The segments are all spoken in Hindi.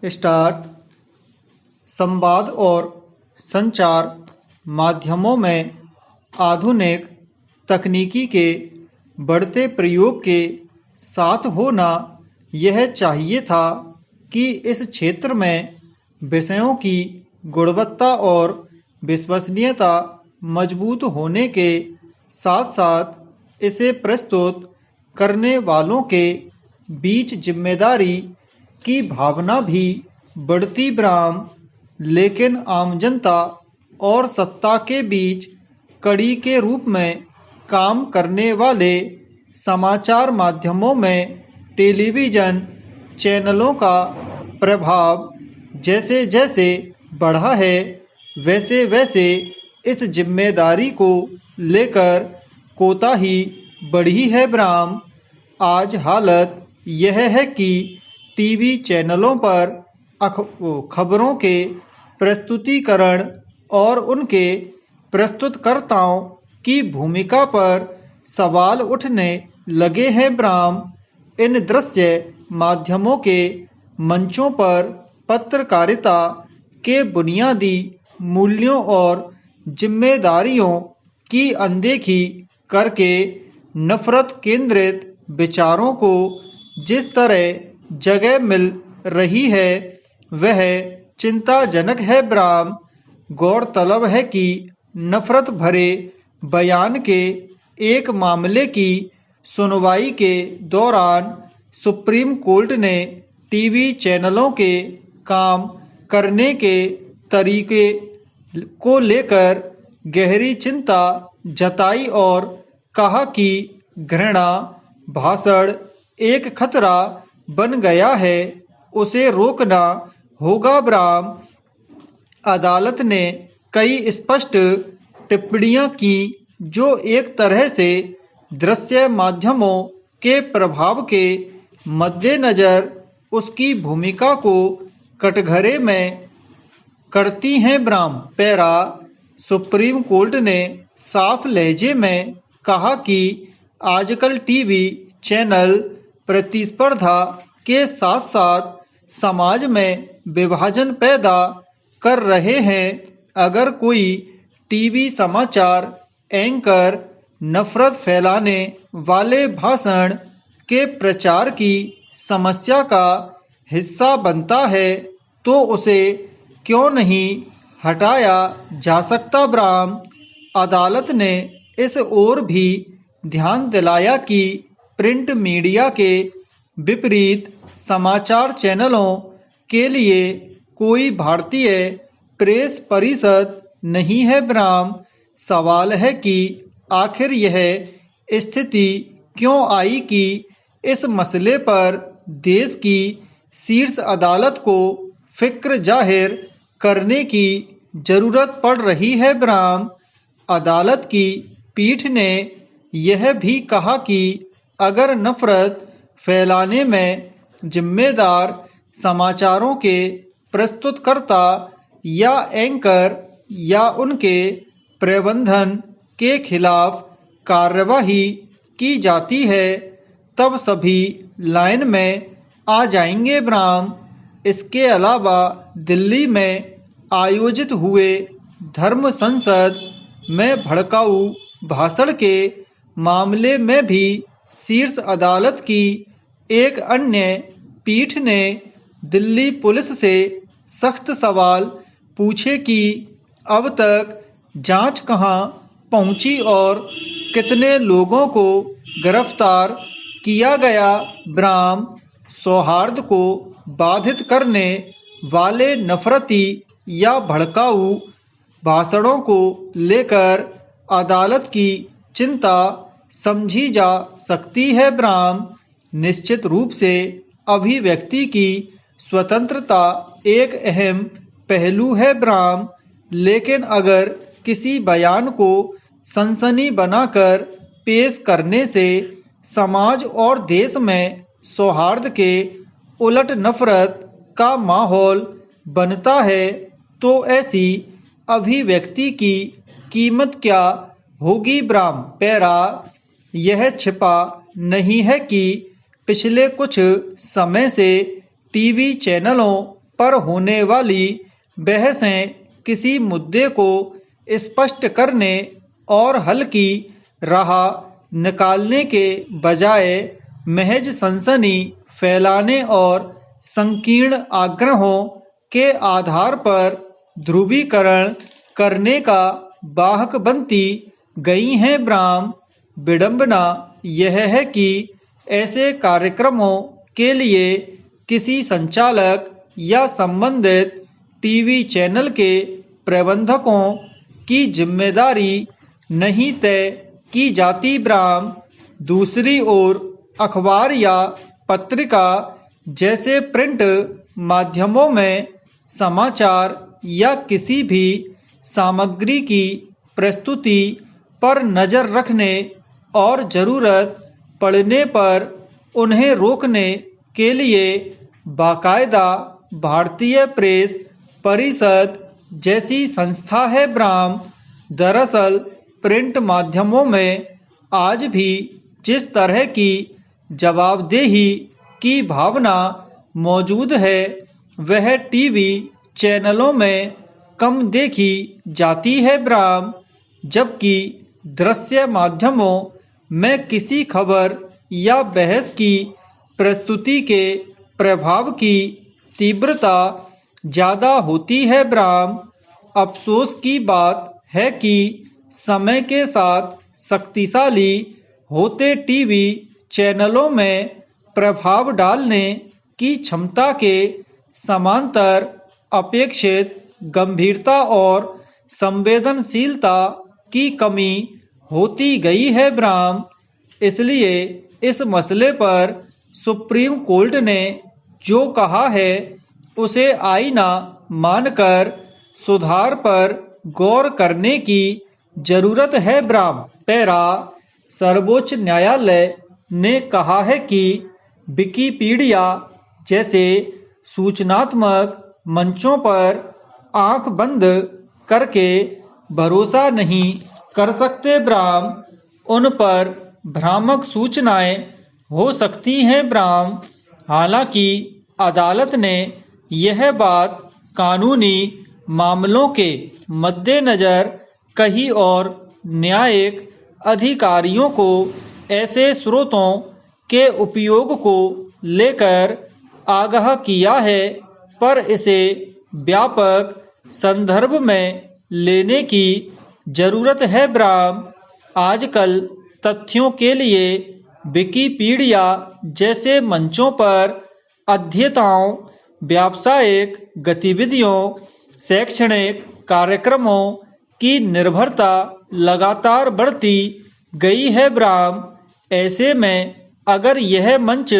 स्टार्ट। संवाद और संचार माध्यमों में आधुनिक तकनीकी के बढ़ते प्रयोग के साथ होना यह चाहिए था कि इस क्षेत्र में विषयों की गुणवत्ता और विश्वसनीयता मजबूत होने के साथ साथ इसे प्रस्तुत करने वालों के बीच जिम्मेदारी की भावना भी बढ़ती ब्राह्म, लेकिन आम जनता और सत्ता के बीच कड़ी के रूप में काम करने वाले समाचार माध्यमों में टेलीविज़न चैनलों का प्रभाव जैसे जैसे बढ़ा है, वैसे वैसे इस जिम्मेदारी को लेकर कोताही बढ़ी है ब्राह्म। आज हालत यह है कि टीवी चैनलों पर खबरों के प्रस्तुतिकरण और उनके प्रस्तुतकर्ताओं की भूमिका पर सवाल उठने लगे हैं ब्राह्म। इन दृश्य माध्यमों के मंचों पर पत्रकारिता के बुनियादी मूल्यों और जिम्मेदारियों की अनदेखी करके नफरत केंद्रित विचारों को जिस तरह जगह मिल रही है वह चिंताजनक है ब्राह्म। गौरतलब है कि नफरत भरे बयान के एक मामले की सुनवाई के दौरान सुप्रीम कोर्ट ने टीवी चैनलों के काम करने के तरीके को लेकर गहरी चिंता जताई और कहा कि घृणा भाषण एक खतरा बन गया है, उसे रोकना होगा ब्राह्म। अदालत ने कई स्पष्ट टिप्पणियां की जो एक तरह से दृश्य माध्यमों के प्रभाव के मद्देनजर उसकी भूमिका को कटघरे में करती हैं ब्राह्म। पैरा सुप्रीम कोर्ट ने साफ लहजे में कहा कि आजकल टीवी चैनल प्रतिस्पर्धा के साथ साथ समाज में विभाजन पैदा कर रहे हैं। अगर कोई टीवी समाचार एंकर नफरत फैलाने वाले भाषण के प्रचार की समस्या का हिस्सा बनता है तो उसे क्यों नहीं हटाया जा सकता ब्राह्म। अदालत ने इस ओर भी ध्यान दिलाया कि प्रिंट मीडिया के विपरीत समाचार चैनलों के लिए कोई भारतीय प्रेस परिषद नहीं है ब्राह्म। सवाल है कि आखिर यह स्थिति क्यों आई कि इस मसले पर देश की शीर्ष अदालत को फिक्र जाहिर करने की जरूरत पड़ रही है ब्राह्म। अदालत की पीठ ने यह भी कहा कि अगर नफरत फैलाने में जिम्मेदार समाचारों के प्रस्तुतकर्ता या एंकर या उनके प्रबंधन के खिलाफ कार्यवाही की जाती है तब सभी लाइन में आ जाएंगे ब्राह्म। इसके अलावा दिल्ली में आयोजित हुए धर्म संसद में भड़काऊ भाषण के मामले में भी शीर्ष अदालत की एक अन्य पीठ ने दिल्ली पुलिस से सख्त सवाल पूछे कि अब तक जांच कहां पहुंची और कितने लोगों को गिरफ्तार किया गया ब्राह्म। सौहार्द को बाधित करने वाले नफरती या भड़काऊ भाषणों को लेकर अदालत की चिंता समझी जा सकती है ब्राह्म। निश्चित रूप से अभिव्यक्ति की स्वतंत्रता एक अहम पहलू है ब्राह्म, लेकिन अगर किसी बयान को सनसनी बनाकर पेश करने से समाज और देश में सौहार्द के उलट नफरत का माहौल बनता है तो ऐसी अभिव्यक्ति की कीमत क्या होगी ब्राह्म। पैरा यह छिपा नहीं है कि पिछले कुछ समय से टीवी चैनलों पर होने वाली बहसें किसी मुद्दे को स्पष्ट करने और हल की राह निकालने के बजाय महज सनसनी फैलाने और संकीर्ण आग्रहों के आधार पर ध्रुवीकरण करने का वाहक बनती गई हैं। ब्राह्म विडंबना यह है कि ऐसे कार्यक्रमों के लिए किसी संचालक या संबंधित टीवी चैनल के प्रबंधकों की जिम्मेदारी नहीं तय की जाती। ब्राह्म दूसरी ओर अखबार या पत्रिका जैसे प्रिंट माध्यमों में समाचार या किसी भी सामग्री की प्रस्तुति पर नज़र रखने और ज़रूरत पड़ने पर उन्हें रोकने के लिए बाकायदा भारतीय प्रेस परिषद जैसी संस्था है। ब्राह्म दरअसल प्रिंट माध्यमों में आज भी जिस तरह की जवाबदेही की भावना मौजूद है वह टीवी चैनलों में कम देखी जाती है। ब्राह्म जबकि दृश्य माध्यमों में किसी खबर या बहस की प्रस्तुति के प्रभाव की तीव्रता ज़्यादा होती है। ब्राह्म अफसोस की बात है कि समय के साथ शक्तिशाली होते टीवी चैनलों में प्रभाव डालने की क्षमता के समांतर अपेक्षित गंभीरता और संवेदनशीलता की कमी होती गई है। ब्राह्म इसलिए इस मसले पर सुप्रीम कोर्ट ने जो कहा है उसे आईना मानकर सुधार पर गौर करने की जरूरत है। ब्राह्म पैरा सर्वोच्च न्यायालय ने कहा है कि विकिपीडिया जैसे सूचनात्मक मंचों पर आंख बंद करके भरोसा नहीं कर सकते। ब्राह्म उन पर भ्रामक सूचनाएं हो सकती हैं। ब्राह्म हालांकि अदालत ने यह बात कानूनी मामलों के मद्देनजर कही और न्यायिक अधिकारियों को ऐसे स्रोतों के उपयोग को लेकर आगाह किया है, पर इसे व्यापक संदर्भ में लेने की जरूरत है। ब्राह्म आजकल तथ्यों के लिए विकिपीडिया जैसे मंचों पर अध्येताओं, व्यावसायिक गतिविधियों, शैक्षणिक कार्यक्रमों की निर्भरता लगातार बढ़ती गई है। ब्राह्म ऐसे में अगर यह मंच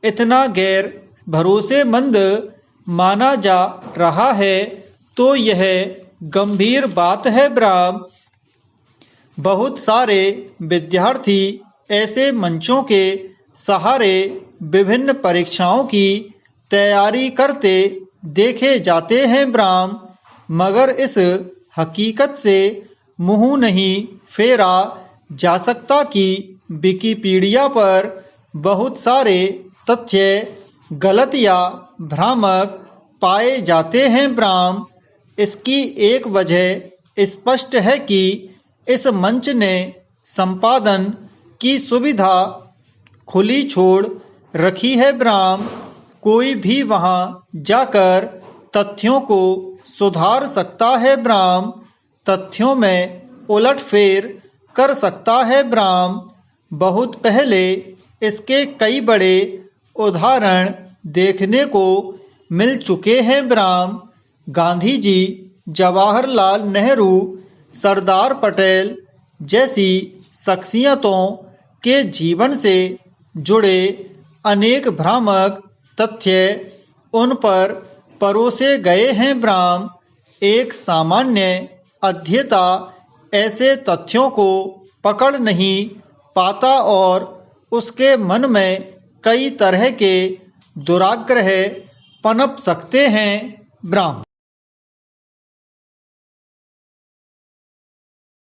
इतना गैर भरोसेमंद माना जा रहा है तो यह गंभीर बात है। ब्राह्म बहुत सारे विद्यार्थी ऐसे मंचों के सहारे विभिन्न परीक्षाओं की तैयारी करते देखे जाते हैं। ब्राह्म मगर इस हकीकत से मुंह नहीं फेरा जा सकता कि विकिपीडिया पर बहुत सारे तथ्य गलत या भ्रामक पाए जाते हैं। ब्राह्म इसकी एक वजह स्पष्ट है कि इस मंच ने संपादन की सुविधा खुली छोड़ रखी है। ब्राह्म कोई भी वहां जाकर तथ्यों को सुधार सकता है। ब्राह्म तथ्यों में उलटफेर कर सकता है। ब्राह्म बहुत पहले इसके कई बड़े उदाहरण देखने को मिल चुके हैं। ब्राह्म गांधी जी, जवाहरलाल नेहरू, सरदार पटेल जैसी शख्सियतों के जीवन से जुड़े अनेक भ्रामक तथ्य उन पर परोसे गए हैं। ब्राह्म एक सामान्य अध्येता ऐसे तथ्यों को पकड़ नहीं पाता और उसके मन में कई तरह के दुराग्रह पनप सकते हैं। ब्राह्म